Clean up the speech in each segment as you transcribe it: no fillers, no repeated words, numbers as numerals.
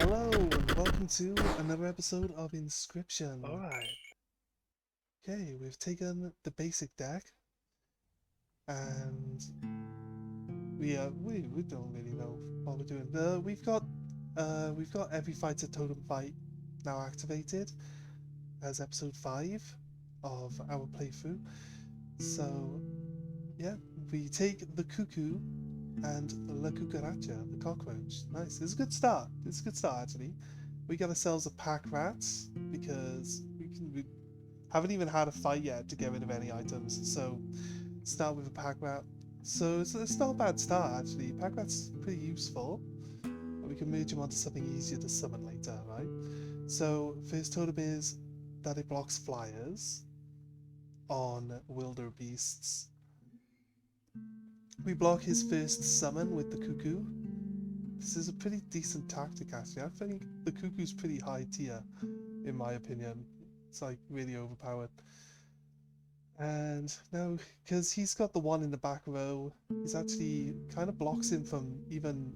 Hello and welcome to another episode of Inscription. Alright. Okay, we've taken the basic deck and we don't really know what we're doing. We've got every fighter totem fight now activated as episode 5 of our playthrough. So yeah, we take the cuckoo and La Cucaracha, the cockroach. Nice. It's a good start. It's a good start actually. We got ourselves a pack rat because we haven't even had a fight yet to get rid of any items. So start with a pack rat. So it's not a bad start actually. Pack rat's pretty useful. We can merge him onto something easier to summon later, right? So first totem is that it blocks flyers on wildebeests. We block his first summon with the cuckoo. This is a pretty decent tactic actually. I think the cuckoo's pretty high tier in my opinion. It's like really overpowered. And now, because he's got the one in the back row, he's actually kind of blocks him from even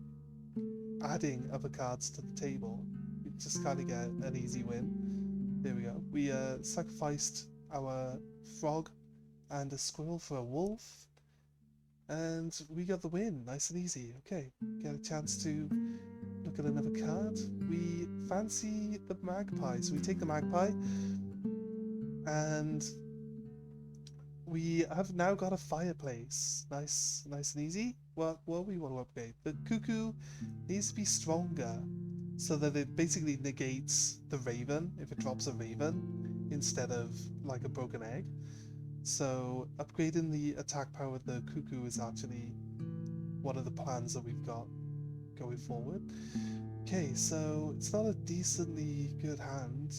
adding other cards to the table. You just kind of get an easy win. There we go. We sacrificed our frog and a squirrel for a wolf. And we got the win, nice and easy. Okay, get a chance to look at another card. We fancy the magpie, so we take the magpie, and we have now got a fireplace. Nice and easy. What we want to upgrade? The cuckoo needs to be stronger, so that it basically negates the raven if it drops a raven instead of like a broken egg. So upgrading the attack power of the cuckoo is actually one of the plans that we've got going forward. Okay, so it's not a decently good hand.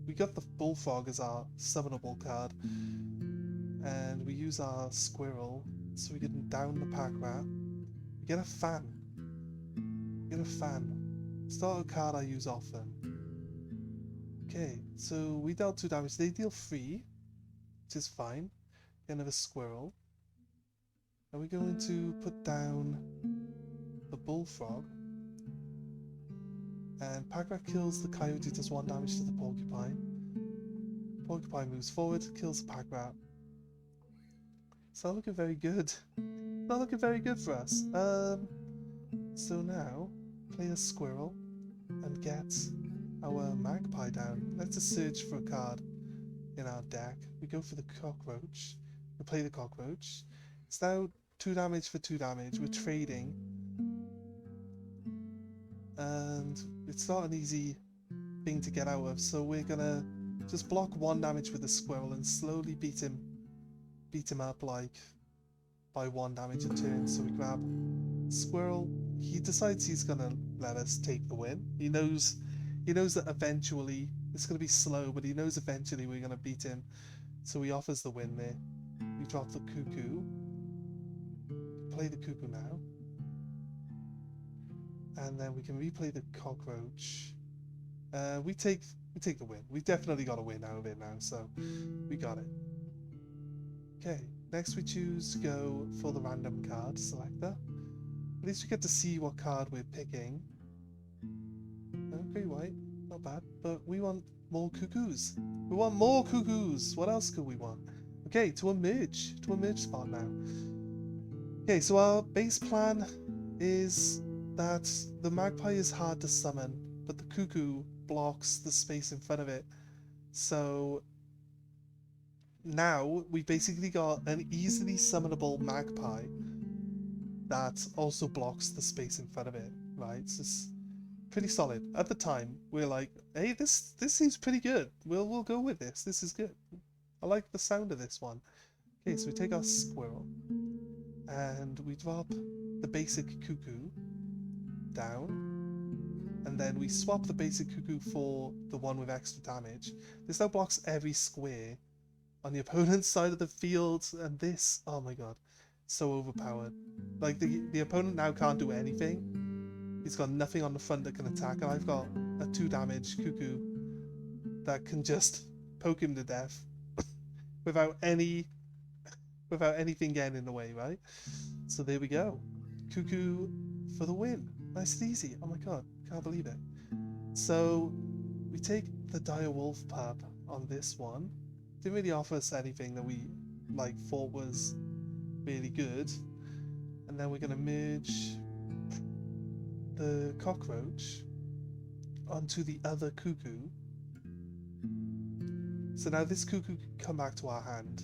We got the bullfrog as our summonable card, and we use our squirrel so we can down the pack rat. We get a fan. Get a fan. It's not a card I use often. Okay, so we dealt 2 damage. They deal 3, which is fine. Get another squirrel. And we're going to put down the bullfrog. And pack rat kills the coyote, does 1 damage to the porcupine. Porcupine moves forward, kills the pack rat. It's not looking very good. Not looking very good for us. So now, play a squirrel and get our magpie down. Let's just search for a card in our deck. We go for the cockroach. We play the cockroach. It's now 2 damage for 2 damage. We're trading. And it's not an easy thing to get out of, so we're gonna just block 1 damage with the squirrel and slowly beat him up like by 1 damage a turn. So we grab squirrel. He decides he's gonna let us take the win. He knows that eventually it's gonna be slow, but he knows eventually we're gonna beat him. So he offers the win there. We drop the cuckoo. Play the cuckoo now. And then we can replay the cockroach. We take the win. We definitely got a win out of it now, so we got it. Okay, next we choose to go for the random card selector. At least we get to see what card we're picking. Okay, white, not bad, but we want more cuckoos. We want more cuckoos. What else could we want? Okay, to a merge spot now. Okay, so our base plan is that the magpie is hard to summon, but the cuckoo blocks the space in front of it. So now we basically got an easily summonable magpie that also blocks the space in front of it, right? It's just pretty solid. At the time, we're like, hey, this seems pretty good. We'll go with this. This is good. I like the sound of this one. Okay, so we take our squirrel and we drop the basic cuckoo down, and then we swap the basic cuckoo for the one with extra damage. This now blocks every square on the opponent's side of the field, and this, oh my god, so overpowered. Like the opponent now can't do anything. He's got nothing on the front that can attack, and I've got a 2 damage cuckoo that can just poke him to death without anything getting in the way, right? So there we go. Cuckoo for the win. Nice and easy. Oh my god, can't believe it. So we take the dire wolf pup on this one. Didn't really offer us anything that we like thought was really good. And then we're gonna merge the cockroach onto the other cuckoo. So now this cuckoo can come back to our hand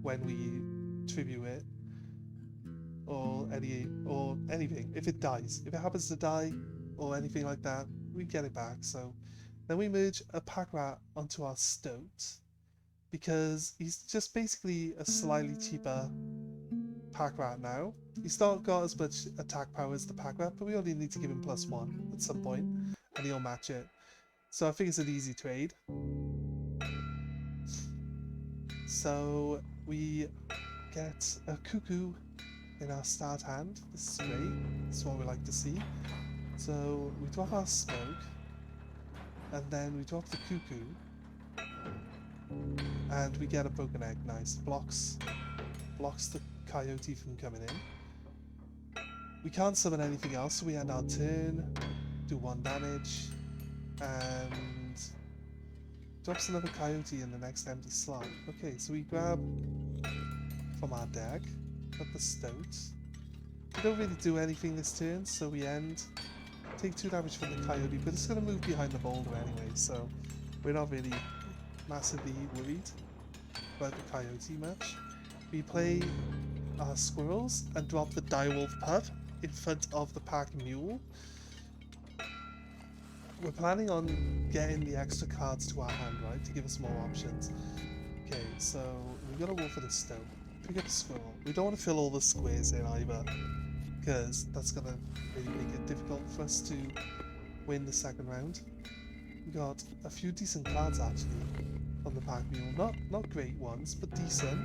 when we tribute it, or anything. If it dies, if it happens to die, or anything like that, we get it back. So then we merge a pack rat onto our stoat, because he's just basically a slightly cheaper pack rat now. He's not got as much attack power as the pack rat, but we only need to give him +1 at some point, and he'll match it. So I think it's an easy trade. So we get a cuckoo in our start hand. This is great. This is what we like to see. So we drop our smoke, and then we drop the cuckoo, and we get a broken egg. Nice. Blocks the coyote from coming in. We can't summon anything else, so we end our turn, do 1 damage, and drops another coyote in the next empty slot. Okay, so we grab from our deck, got the stoat. We don't really do anything this turn, so we take 2 damage from the coyote, but it's going to move behind the boulder anyway, so we're not really massively worried about the coyote much. We play our squirrels and drop the direwolf pup in front of the pack mule. We're planning on getting the extra cards to our hand, right, to give us more options. Okay, so we got to roll for the stone. Pick up a squirrel. We don't want to fill all the squares in either, because that's going to really make it difficult for us to win the second round. We got a few decent cards actually on the pack mule. Not great ones, but decent.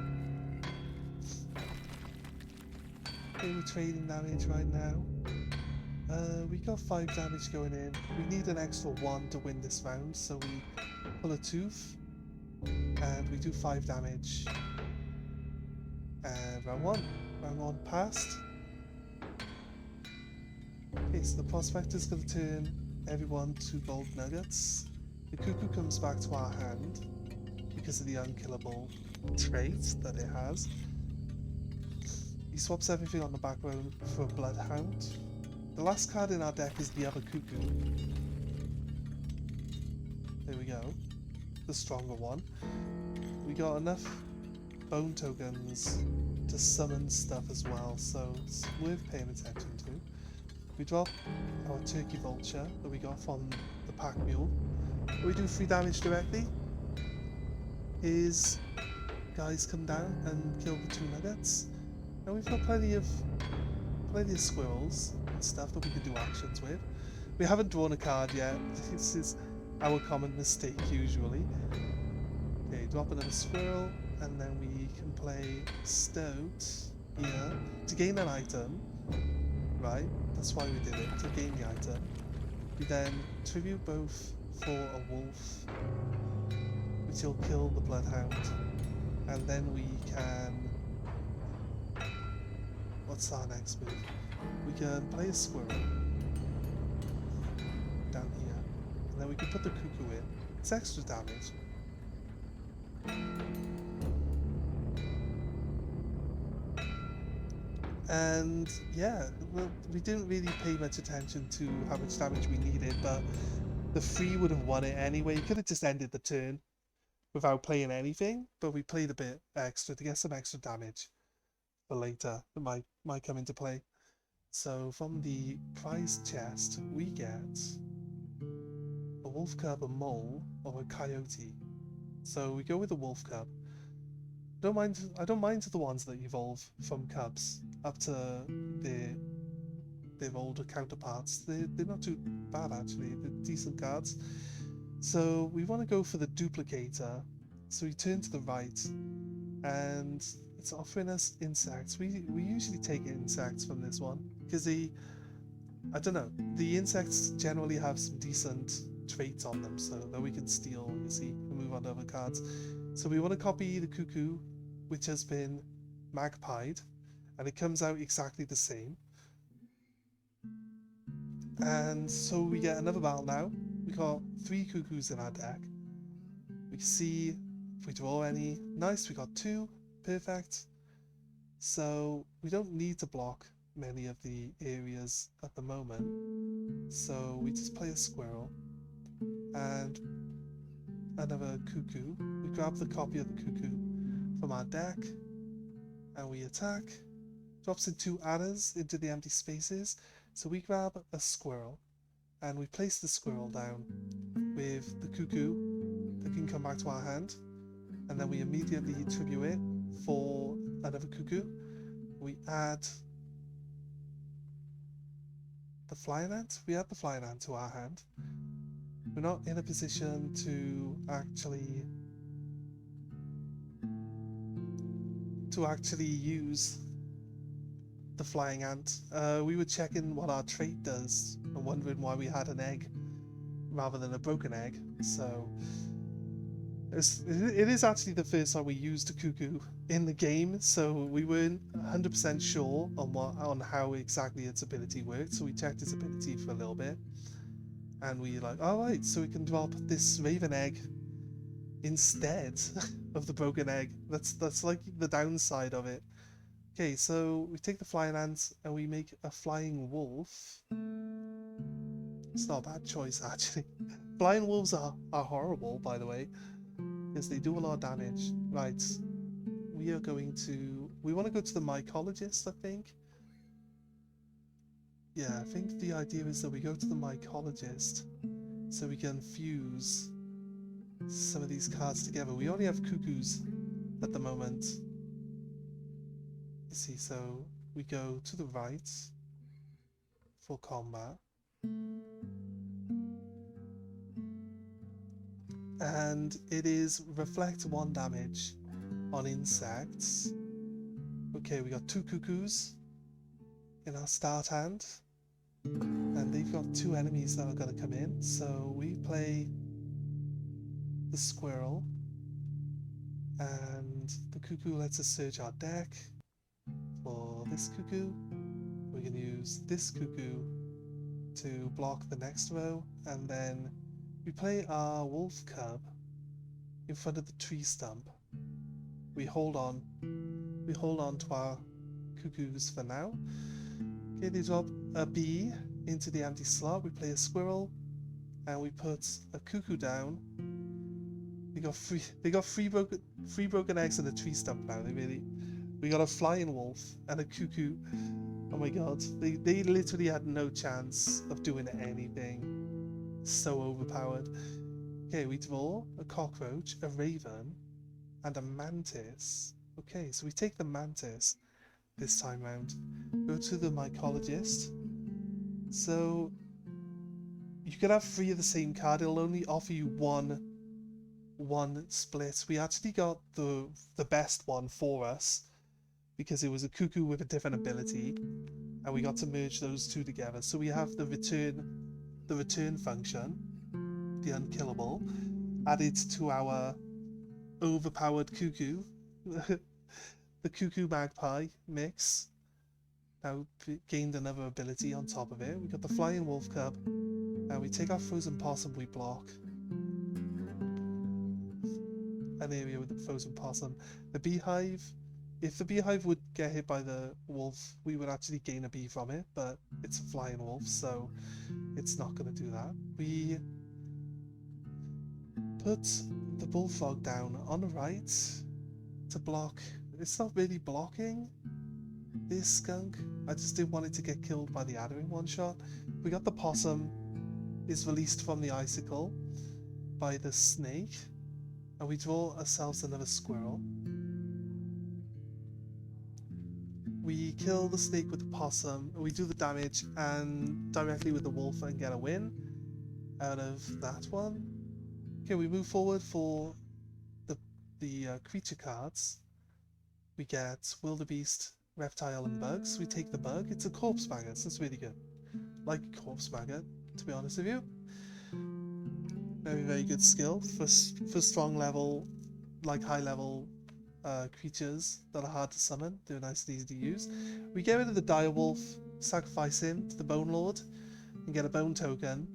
Okay, we're trading damage right now. We got 5 damage going in. We need an extra 1 to win this round, so we pull a tooth and we do 5 damage. And round 1 passed. Okay, so the prospector's going to turn everyone to gold nuggets. The cuckoo comes back to our hand because of the unkillable trait that it has. He swaps everything on the back row for a bloodhound. The last card in our deck is the other cuckoo. There we go. The stronger one. We got enough bone tokens to summon stuff as well, so it's worth paying attention to. We drop our turkey vulture that we got from the pack mule. We do 3 damage directly. His guys come down and kill the 2 nuggets. And we've got plenty of squirrels and stuff that we can do actions with. We haven't drawn a card yet. This is our common mistake usually. Okay, drop another squirrel, and then we can play stoat here to gain an item. Right, that's why we did it, to gain the item. We then tribute both for a wolf, which will kill the bloodhound, and then we can... What's our next move? We can play a squirrel down here, and then we can put the cuckoo in. It's extra damage. And yeah, well, we didn't really pay much attention to how much damage we needed, but the 3 would have won it anyway. You could have just ended the turn without playing anything, but we played a bit extra to get some extra damage for later that might come into play. So from the prize chest, we get a wolf cub, a mole, or a coyote. So we go with the wolf cub. I don't mind the ones that evolve from cubs up to their older counterparts. They're not too bad actually. They're decent cards. So we want to go for the duplicator. So we turn to the right, and it's offering us insects. We usually take insects from this one because I don't know, the insects generally have some decent traits on them, so that we can steal, you see, and move on to other cards. So we want to copy the cuckoo, which has been magpied, and it comes out exactly the same. And so we get another battle now. we got 3 cuckoos in our deck. We can see if we draw any. Nice, we got 2. Perfect. So we don't need to block many of the areas at the moment. So we just play a squirrel and another cuckoo. We grab the copy of the cuckoo from our deck and we attack. Drops in 2 adders into the empty spaces. So we grab a squirrel and we place the squirrel down with the cuckoo that can come back to our hand, and then we immediately tribute it for another cuckoo. We add the flying ant. We add the flying ant to our hand. We're not in a position to actually use the flying ant. We were checking what our trait does and wondering why we had an egg rather than a broken egg. So it is actually the first time we used a cuckoo in the game, so we weren't 100% sure on how exactly its ability worked. So we checked its ability for a little bit, and we like, all right, so we can drop this raven egg instead of the broken egg. That's like the downside of it. Okay, so we take the flying ant and we make a flying wolf. It's not a bad choice, actually. Flying wolves are horrible, by the way, because they do a lot of damage. Right, we want to go to the mycologist, I think. Yeah, I think the idea is that we go to the mycologist so we can fuse some of these cards together. We only have cuckoos at the moment. You see, so we go to the right for combat. And it is reflect 1 damage on insects. Okay, we got 2 cuckoos in our start hand, and they've got 2 enemies that are going to come in. So we play the squirrel, and the cuckoo lets us search our deck for this cuckoo. We can use this cuckoo to block the next row, and then we play our wolf cub in front of the tree stump. We hold on to our cuckoos for now. Okay, they drop a bee into the empty slot. We play a squirrel and we put a cuckoo down. They got three broken eggs in the tree stump now. We got a flying wolf and a cuckoo. Oh my god, they literally had no chance of doing anything. So overpowered. Okay, we draw a cockroach, a raven, and a mantis. Okay, so we take the mantis this time round. Go to the mycologist. So you can have 3 of the same card. It'll only offer you one split. We actually got the best one for us because it was a cuckoo with a different ability, and we got to merge those 2 together. So we have the return function, the unkillable, added to our overpowered cuckoo. The cuckoo magpie mix now gained another ability on top of it. We got the flying wolf cub, and we take our frozen possum. We block an area with the frozen possum. The beehive, if the beehive would get hit by the wolf, we would actually gain a bee from it, but it's a flying wolf, so it's not going to do that. We put the bullfrog down on the right to block. It's not really blocking this skunk. I just didn't want it to get killed by the adder in one shot. We got the possum is released from the icicle by the snake, and we draw ourselves another squirrel. We kill the snake with the possum, we do the damage and directly with the wolf and get a win out of that one. Okay, we move forward for the creature cards. We get wildebeest, reptile, and bugs. We take the bug. It's a corpse maggot, so it's really good. Like a corpse maggot, to be honest with you. Very, very good skill for strong level, like high level creatures that are hard to summon. They're nice and easy to use. We get rid of the direwolf, sacrifice him to the Bone Lord, and get a bone token.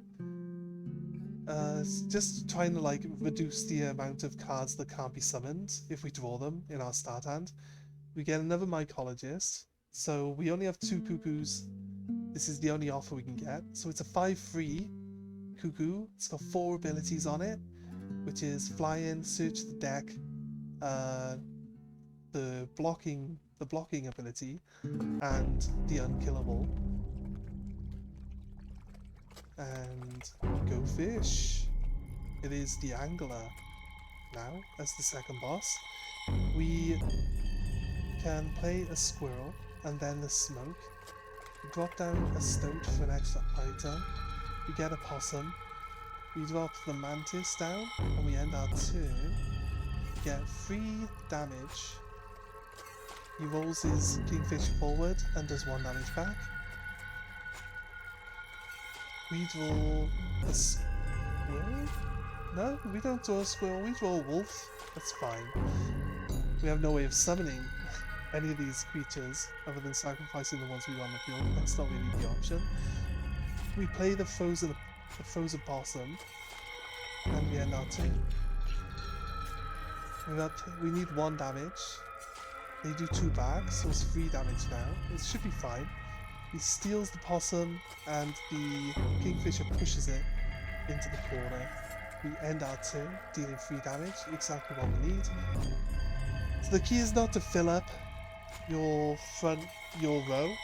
It's just trying to like reduce the amount of cards that can't be summoned if we draw them in our start hand. We get another mycologist, so we only have 2 cuckoos. This is the only offer we can get. So it's a 5/3 cuckoo. It's got 4 abilities on it, which is fly in, search the deck, the blocking ability, and the unkillable. And go fish. It is the angler now as the second boss. We can play a squirrel and then the smoke. We drop down a stoat for an extra item. We get a possum. We drop the mantis down and we end our turn. We get 3 damage. He rolls his kingfish forward and does 1 damage back. We draw a squirrel? No, we don't draw a squirrel, we draw a wolf. That's fine. We have no way of summoning any of these creatures other than sacrificing the ones we want on the field. That's not really the option. We play the frozen possum and we end our turn. We need 1 damage. They do 2 back, so it's 3 damage now. It should be fine. He steals the possum and the kingfisher pushes it into the corner. We end our turn, dealing 3 damage, exactly what we need. So the key is not to fill up your row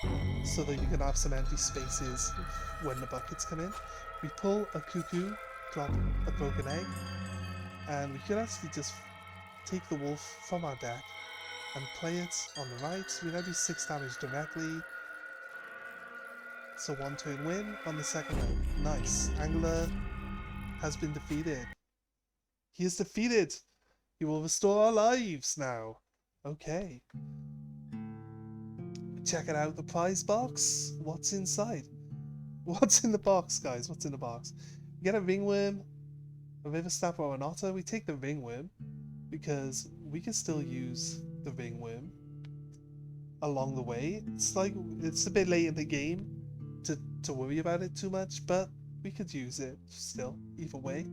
so that you can have some empty spaces when the buckets come in. We pull a cuckoo, drop a broken egg, and we could actually just take the wolf from our deck and play it on the right. We now do 6 damage directly. So 1 turn win on the second round. Nice. Angler has been defeated. He is defeated. He will restore our lives now. Okay. Checking out the prize box. What's inside? What's in the box, guys? What's in the box? We get a ringworm, a river snapper, or an otter. We take the ringworm because we can still use the ringworm along the way. It's a bit late in the game to worry about it too much, but we could use it still, either way.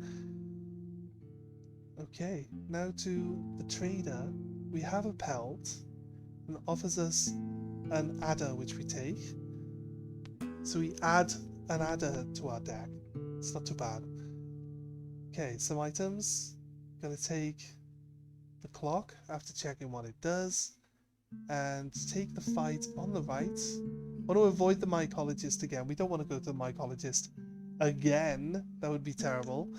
Okay, now to the trader. We have a pelt and offers us an adder which we take. So we add an adder to our deck. It's not too bad. Okay, some items. Gonna take the clock after checking what it does, and take the fight on the right. Want to avoid the mycologist again. We don't want to go to the mycologist again. That would be terrible.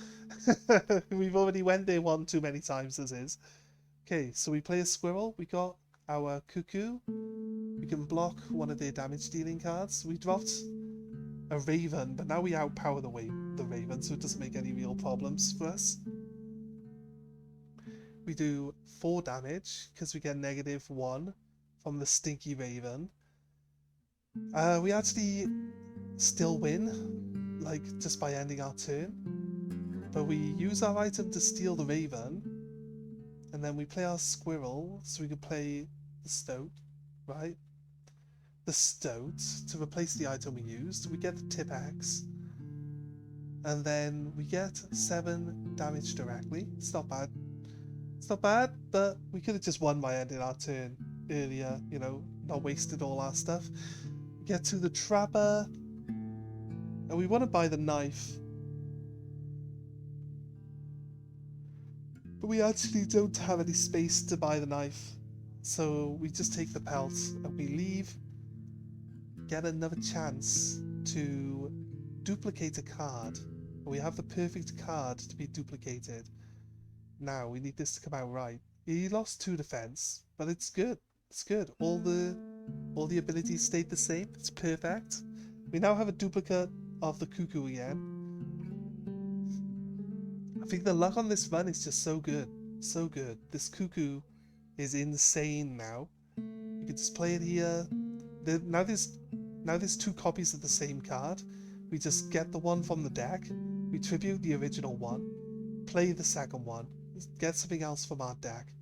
We've already went there 1 too many times as is. Okay, so we play a squirrel. We got our cuckoo. We can block one of their damage dealing cards. We dropped a raven, but now we outpower the raven, so it doesn't make any real problems for us. We do 4 damage because we get -1 from the stinky raven. We actually still win, like just by ending our turn. But we use our item to steal the raven, and then we play our squirrel so we can play the stoat, right? The stoat to replace the item we used. We get the tip axe, and then we get 7 damage directly. It's not bad. It's not bad, but we could have just won by ending our turn earlier, you know, not wasted all our stuff. Get to the trapper, and we want to buy the knife, but we actually don't have any space to buy the knife, so we just take the pelt and we leave. Get another chance to duplicate a card. We have the perfect card to be duplicated. Now we need this to come out right. He lost 2 defense, but it's good. It's good. All the abilities stayed the same. It's perfect. We now have a duplicate of the cuckoo again. I think the luck on this run is just so good. So good. This cuckoo is insane now. You can just play it here. Now there's 2 copies of the same card. We just get the one from the deck. We tribute the original one. Play the second one. Get something else from our deck.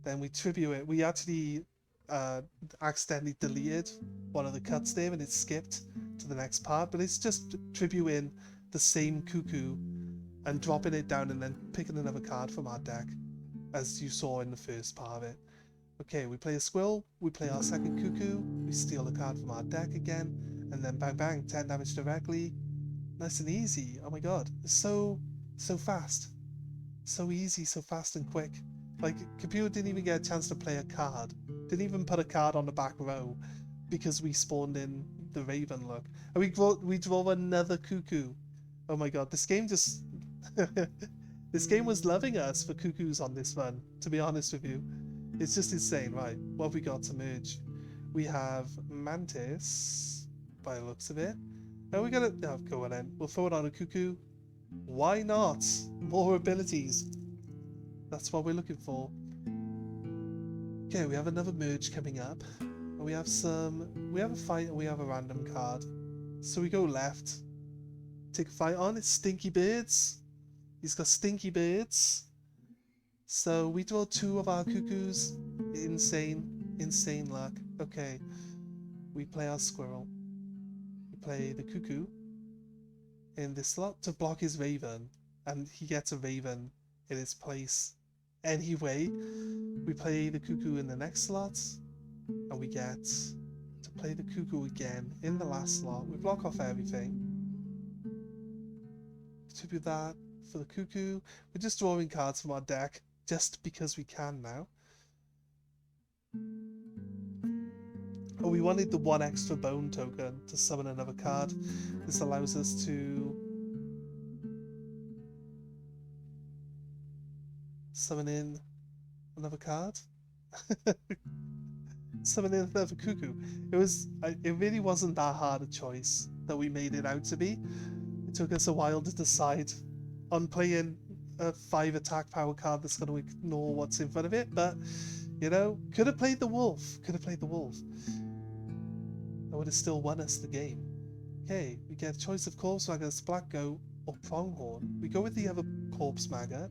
Then we tribute it. We actually accidentally deleted one of the cuts there and it skipped to the next part, but it's just tributing the same cuckoo and dropping it down and then picking another card from our deck, as you saw in the first part of it. Okay, we play a squirrel, we play our second cuckoo, we steal a card from our deck again, and then bang bang, 10 damage directly. Nice and easy. Oh my god, it's so fast. So easy, so fast and quick. Like, computer didn't even get a chance to play a card. Didn't even put a card on the back row because we spawned in the Raven, look. And we draw another cuckoo. Oh my god, this game just... this game was loving us for cuckoos on this run, to be honest with you. It's just insane. Right, what have we got to merge? We have Mantis, by the looks of it. And we're gonna... oh, go on then. We'll throw it on a cuckoo. Why not? More abilities. That's what we're looking for. Okay, we have another merge coming up. And we have a fight and we have a random card. So we go left. Take a fight on. It's Stinky Birds. He's got Stinky Birds. So we draw 2 of our cuckoos. Insane luck. Okay. We play our squirrel. We play the cuckoo in this slot to block his Raven. And he gets a Raven in its place. Anyway, we play the cuckoo in the next slot, and we get to play the cuckoo again in the last slot. We block off everything. To do that for the cuckoo, we're just drawing cards from our deck just because we can now. Oh, we wanted the 1 extra bone token to summon another card. This allows us to summon in another card. Summon in another cuckoo. It really wasn't that hard a choice that we made it out to be. It took us a while to decide on playing a 5 attack power card that's going to ignore what's in front of it, but you know, could have played the wolf. That would have still won us the game. Okay, we get a choice of corpse maggot, black goat, or pronghorn. We go with the other corpse maggot.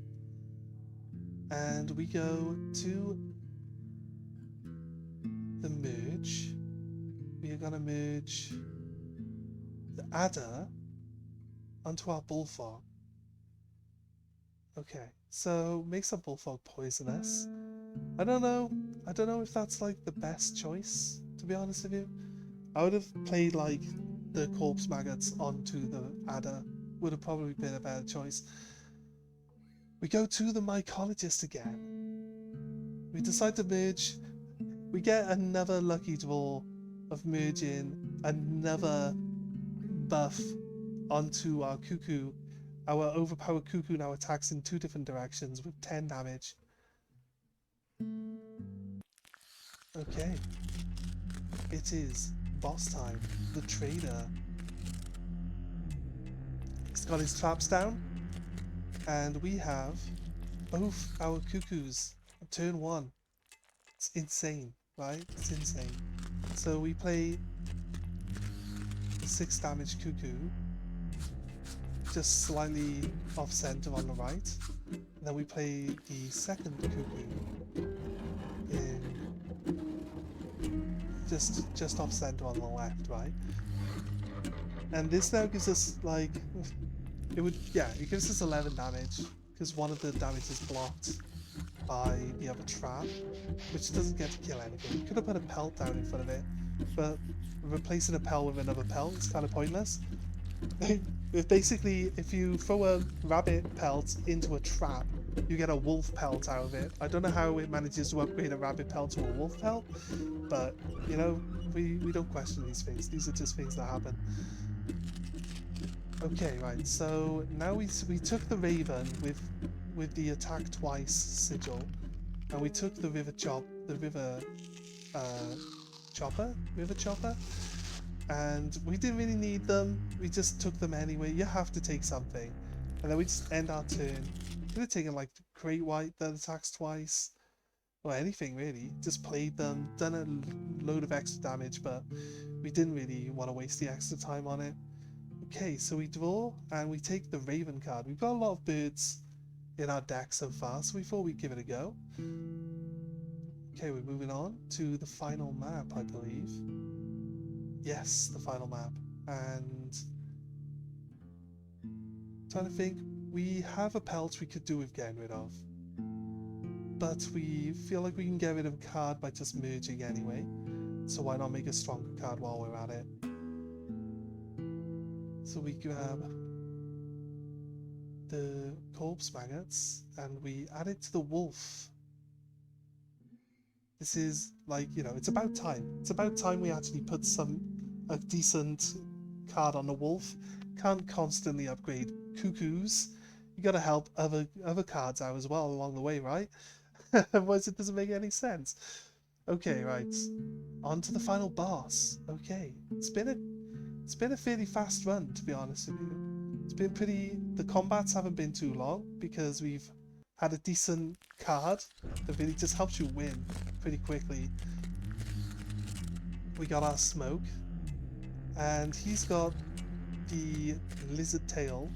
And we go to the merge. We are going to merge the adder onto our bullfrog. Okay, so makes our bullfrog poisonous. I don't know if that's like the best choice, to be honest with you. I would have played like the corpse maggots onto the adder. Would have probably been a better choice. We go to the mycologist again. We decide to merge. We get another lucky draw of merging another buff onto our cuckoo. Our overpowered cuckoo now attacks in 2 different directions with 10 damage. Okay. It is boss time. The trader. He's got his traps down. And we have both our cuckoos on turn 1. It's insane, right? It's insane. So we play the 6 damage cuckoo, just slightly off center on the right. And then we play the second cuckoo in just off center on the left, right? And this now gives us like... it gives us 11 damage, because one of the damage is blocked by the other trap, which doesn't get to kill anything. We could have put a pelt down in front of it, but replacing a pelt with another pelt is kind of pointless. Basically, if you throw a rabbit pelt into a trap, you get a wolf pelt out of it. I don't know how it manages to upgrade a rabbit pelt to a wolf pelt, but, you know, we don't question these things. These are just things that happen. Okay, right, so now we took the Raven with the attack twice sigil, and we took the river chopper, and we didn't really need them. We just took them anyway. You have to take something, and then we just end our turn. Could have taken like Great White that attacks twice, or anything really. Just played them, done a load of extra damage, but we didn't really want to waste the extra time on it. Okay, so we draw and we take the Raven card. We've got a lot of birds in our deck so far, so we thought we'd give it a go. Okay, we're moving on to the final map, I believe. Yes, the final map. And I'm trying to think, we have a pelt we could do with getting rid of, but we feel like we can get rid of a card by just merging anyway, so why not make a stronger card while we're at it. So we grab the corpse maggots and we add it to the wolf. This is like, you know, it's about time. It's about time we actually put a decent card on the wolf. Can't constantly upgrade cuckoos. You gotta help other cards out as well along the way, right? Otherwise it doesn't make any sense. Okay, right. On to the final boss. Okay. It's been a fairly fast run, to be honest with you. It's been the combats haven't been too long because we've had a decent card that really just helps you win pretty quickly. We got our smoke, and he's got the lizard tail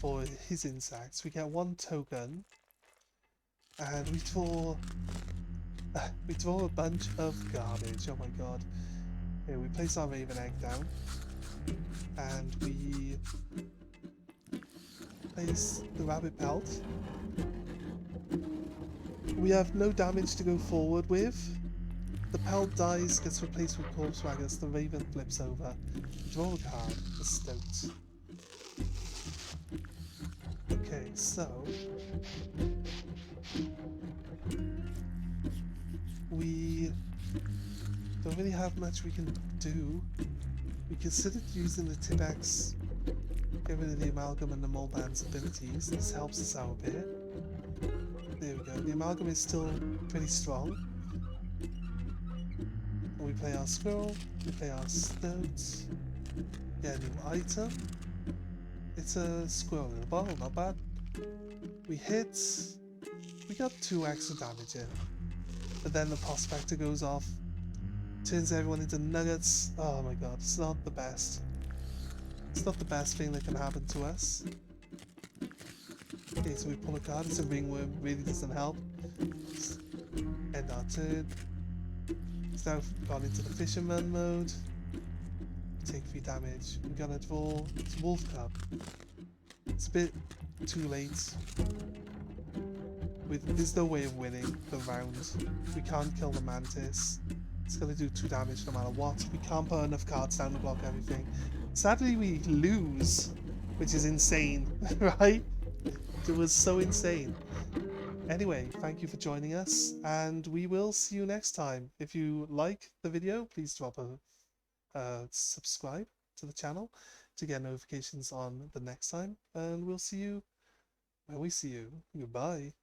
for his insects. We get 1 token, and we draw a bunch of garbage. Oh my god. Here, we place our raven egg down, and we place the rabbit pelt. We have no damage to go forward with. The pelt dies, gets replaced with corpse maggots, the raven flips over. Draw a card, a stoat. Okay, so we don't really have much we can do. We considered using the Tibex, get rid of the amalgam and the Molban's abilities. This helps us out a bit. There we go. The amalgam is still pretty strong. We play our squirrel, we play our stoat, get a new item. It's a squirrel in a bottle, not bad. We hit, we got 2 extra damage in. But then the prospector goes off, turns everyone into nuggets. Oh my god, it's not the best. It's not the best thing that can happen to us. Okay, so we pull a card, it's a ringworm, really doesn't help. Just end our turn. It's now gone into the fisherman mode. Take 3 damage. We're gonna draw, it's Wolf Cub. It's a bit too late. There's no way of winning the round. We can't kill the mantis. It's gonna do 2 damage no matter what. We can't put enough cards down to block everything. Sadly we lose, which is insane, right? It was so insane. Anyway, thank you for joining us, and we will see you next time. If you like the video, please drop a subscribe to the channel to get notifications on the next time, and we'll see you when we see you. Goodbye.